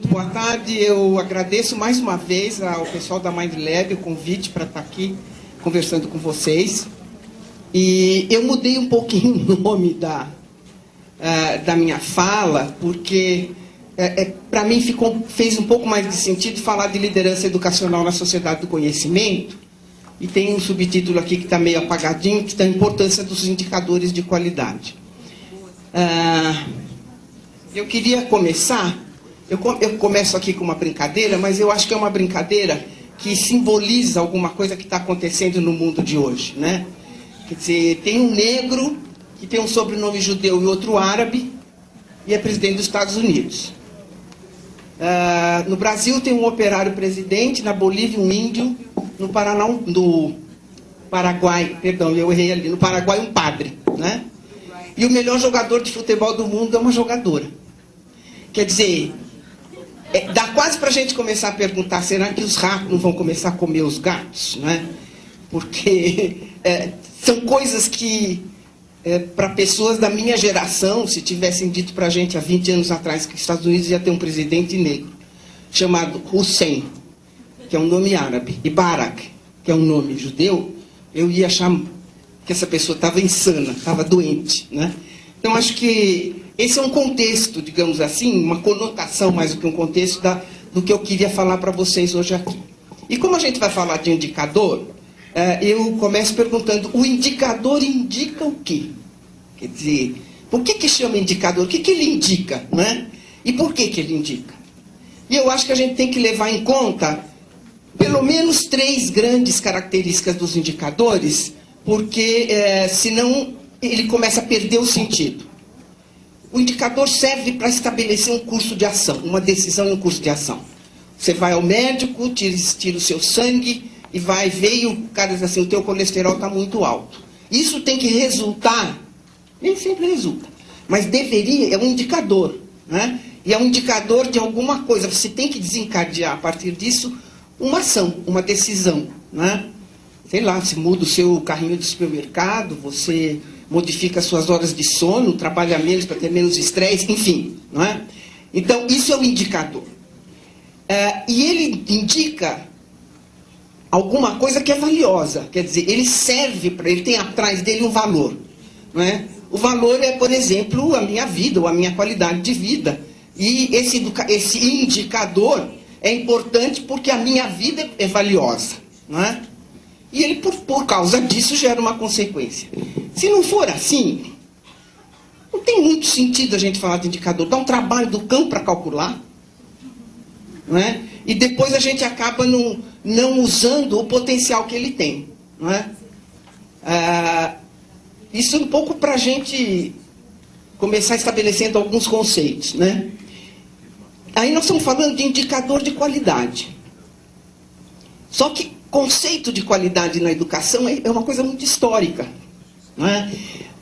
Boa tarde, eu agradeço mais uma vez ao pessoal da MindLab o convite para estar aqui conversando com vocês. E eu mudei um pouquinho o nome da minha fala, porque para mim fez um pouco mais de sentido falar de liderança educacional na sociedade do conhecimento, e tem um subtítulo aqui que está meio apagadinho, que está a importância dos indicadores de qualidade. Eu queria começar, eu começo aqui com uma brincadeira, mas eu acho que é uma brincadeira que simboliza alguma coisa que está acontecendo no mundo de hoje, né? Quer dizer, tem um negro que tem um sobrenome judeu e outro árabe e é presidente dos Estados Unidos. No Brasil tem um operário presidente, na Bolívia um índio, no Paraguai, perdão, eu errei ali, no Paraguai um padre, né? E o melhor jogador de futebol do mundo é uma jogadora. Quer dizer, dá quase para a gente começar a perguntar, será que os ratos não vão começar a comer os gatos, né? Porque são coisas que, para pessoas da minha geração, se tivessem dito para a gente há 20 anos atrás que os Estados Unidos ia ter um presidente negro, chamado Hussein, que é um nome árabe, e Barak, que é um nome judeu, eu ia achar que essa pessoa estava insana, estava doente, né? Então, acho que esse é um contexto, digamos assim, uma conotação mais do que um contexto do que eu queria falar para vocês hoje aqui. E como a gente vai falar de indicador, eu começo perguntando, o indicador indica o quê? Quer dizer, por que chama indicador? O que ele indica, né? E por que ele indica? E eu acho que a gente tem que levar em conta pelo menos 3 grandes características dos indicadores, porque senão ele começa a perder o sentido. O indicador serve para estabelecer um curso de ação, uma decisão e um curso de ação. Você vai ao médico, tira o seu sangue e vai ver e o cara diz assim, o teu colesterol está muito alto. Isso tem que resultar, nem sempre resulta, mas deveria, é um indicador, né? E é um indicador de alguma coisa. Você tem que desencadear a partir disso uma ação, uma decisão, né? Sei lá, se muda o seu carrinho de supermercado, você modifica as suas horas de sono, trabalha menos para ter menos estresse, enfim, não é? Então, isso é o indicador. E ele indica alguma coisa que é valiosa, quer dizer, ele serve para, ele tem atrás dele um valor, não é? O valor é, por exemplo, a minha vida, ou a minha qualidade de vida. E esse indicador é importante porque a minha vida é valiosa, não é? E ele, por causa disso, gera uma consequência. Se não for assim, não tem muito sentido a gente falar de indicador. Dá um trabalho do cão para calcular, não é? E depois a gente acaba não usando o potencial que ele tem, não é? Isso é um pouco para a gente começar estabelecendo alguns conceitos, né? Aí nós estamos falando de indicador de qualidade. Só que conceito de qualidade na educação é uma coisa muito histórica, não é?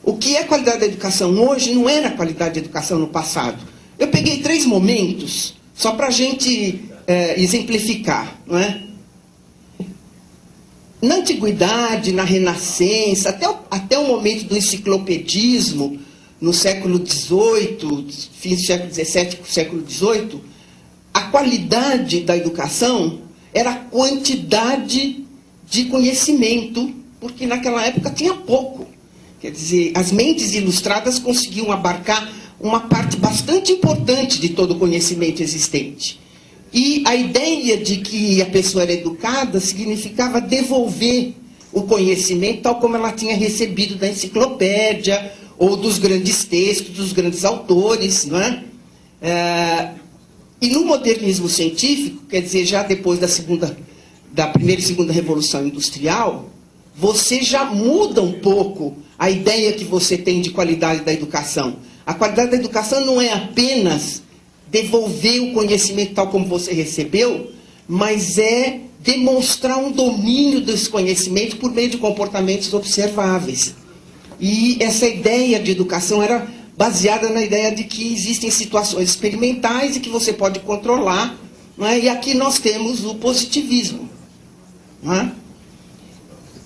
O que é qualidade da educação hoje não era qualidade da educação no passado. Eu peguei 3 momentos, só para a gente exemplificar, não é? Na antiguidade, na Renascença, até o momento do enciclopedismo, no século XVIII, fim do século XVII, século XVIII, a qualidade da educação era a quantidade de conhecimento, porque naquela época tinha pouco. Quer dizer, as mentes ilustradas conseguiam abarcar uma parte bastante importante de todo o conhecimento existente. E a ideia de que a pessoa era educada significava devolver o conhecimento tal como ela tinha recebido da enciclopédia, ou dos grandes textos, dos grandes autores, não é? E no modernismo científico, quer dizer, já depois da primeira e segunda revolução industrial, você já muda um pouco a ideia que você tem de qualidade da educação. A qualidade da educação não é apenas devolver o conhecimento tal como você recebeu, mas é demonstrar um domínio desse conhecimento por meio de comportamentos observáveis. E essa ideia de educação era baseada na ideia de que existem situações experimentais e que você pode controlar, não é? E aqui nós temos o positivismo, não é?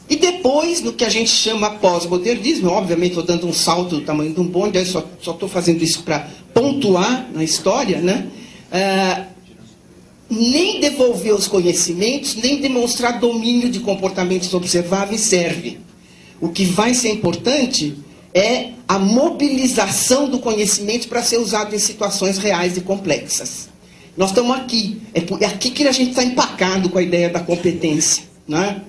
E depois, no que a gente chama pós-modernismo, obviamente estou dando um salto do tamanho de um bonde, aí só estou fazendo isso para pontuar na história, né? nem devolver os conhecimentos, nem demonstrar domínio de comportamentos observáveis serve. O que vai ser importante é a mobilização do conhecimento para ser usado em situações reais e complexas. Nós estamos aqui, é aqui que a gente está empacado com a ideia da competência, né?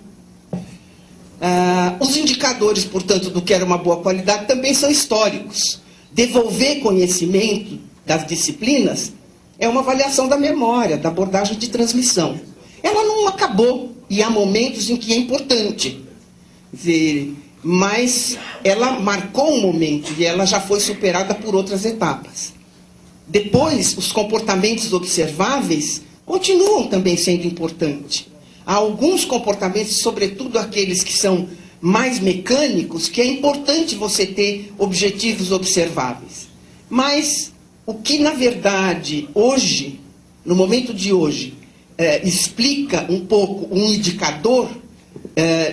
Os indicadores, portanto, do que era uma boa qualidade também são históricos. Devolver conhecimento das disciplinas é uma avaliação da memória, da abordagem de transmissão. Ela não acabou, e há momentos em que é importante. Quer dizer, mas ela marcou um momento e ela já foi superada por outras etapas. Depois, os comportamentos observáveis continuam também sendo importantes. Há alguns comportamentos, sobretudo aqueles que são mais mecânicos, que é importante você ter objetivos observáveis. Mas o que, na verdade, hoje, no momento de hoje, explica um pouco um indicador,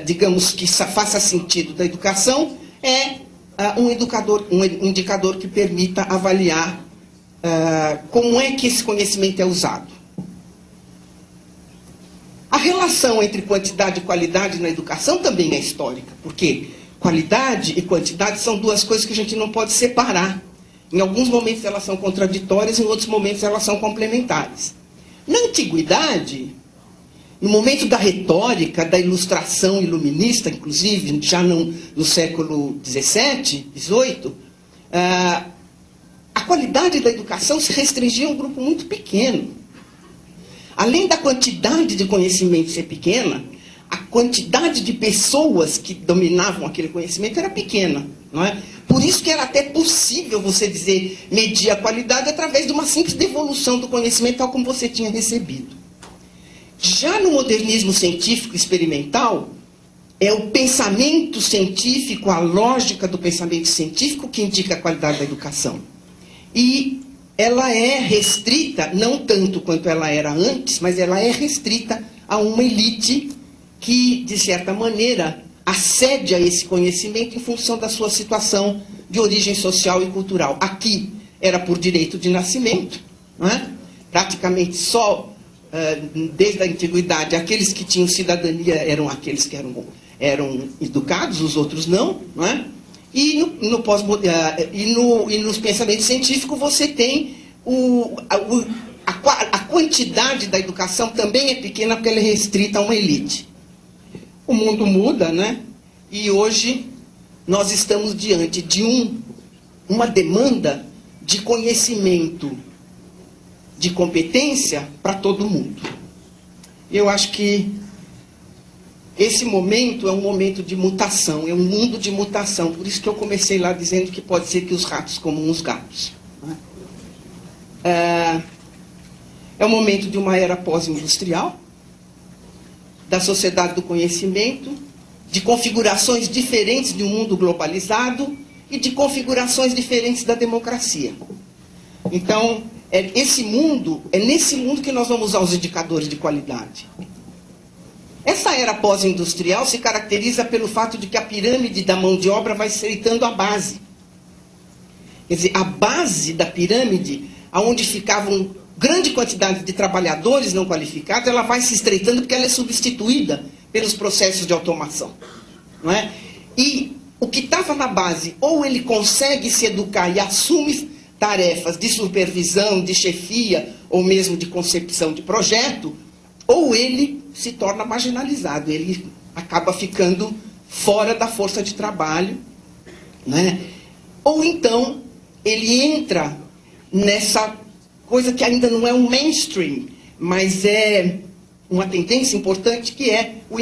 digamos, que faça sentido da educação, é um indicador que permita avaliar como é que esse conhecimento é usado. A relação entre quantidade e qualidade na educação também é histórica, porque qualidade e quantidade são duas coisas que a gente não pode separar. Em alguns momentos elas são contraditórias, em outros momentos elas são complementares. Na antiguidade, no momento da retórica, da ilustração iluminista, inclusive, já no século XVII, XVIII, a qualidade da educação se restringia a um grupo muito pequeno. Além da quantidade de conhecimento ser pequena, a quantidade de pessoas que dominavam aquele conhecimento era pequena, não é? Por isso que era até possível você medir a qualidade através de uma simples devolução do conhecimento tal como você tinha recebido. Já no modernismo científico experimental, é o pensamento científico, a lógica do pensamento científico que indica a qualidade da educação. E ela é restrita, não tanto quanto ela era antes, mas ela é restrita a uma elite que, de certa maneira, assedia esse conhecimento em função da sua situação de origem social e cultural. Aqui era por direito de nascimento, não é? Praticamente só, desde a antiguidade, aqueles que tinham cidadania eram aqueles que eram educados, os outros não, não é? E nos pensamentos científicos você tem a quantidade da educação também é pequena porque ela é restrita a uma elite. O mundo muda, né? E hoje nós estamos diante de uma demanda de conhecimento, de competência para todo mundo. Eu acho que esse momento é um momento de mutação, é um mundo de mutação. Por isso que eu comecei lá dizendo que pode ser que os ratos comam os gatos. É um momento de uma era pós-industrial, da sociedade do conhecimento, de configurações diferentes de um mundo globalizado e de configurações diferentes da democracia. Então, é nesse mundo que nós vamos usar os indicadores de qualidade. Essa era pós-industrial se caracteriza pelo fato de que a pirâmide da mão de obra vai estreitando a base. Quer dizer, a base da pirâmide, onde ficavam grande quantidade de trabalhadores não qualificados, ela vai se estreitando porque ela é substituída pelos processos de automação. Não é? E o que estava na base, ou ele consegue se educar e assume tarefas de supervisão, de chefia, ou mesmo de concepção de projeto, ou ele se torna marginalizado, ele acaba ficando fora da força de trabalho, né? Ou então ele entra nessa coisa que ainda não é um mainstream, mas é uma tendência importante, que é o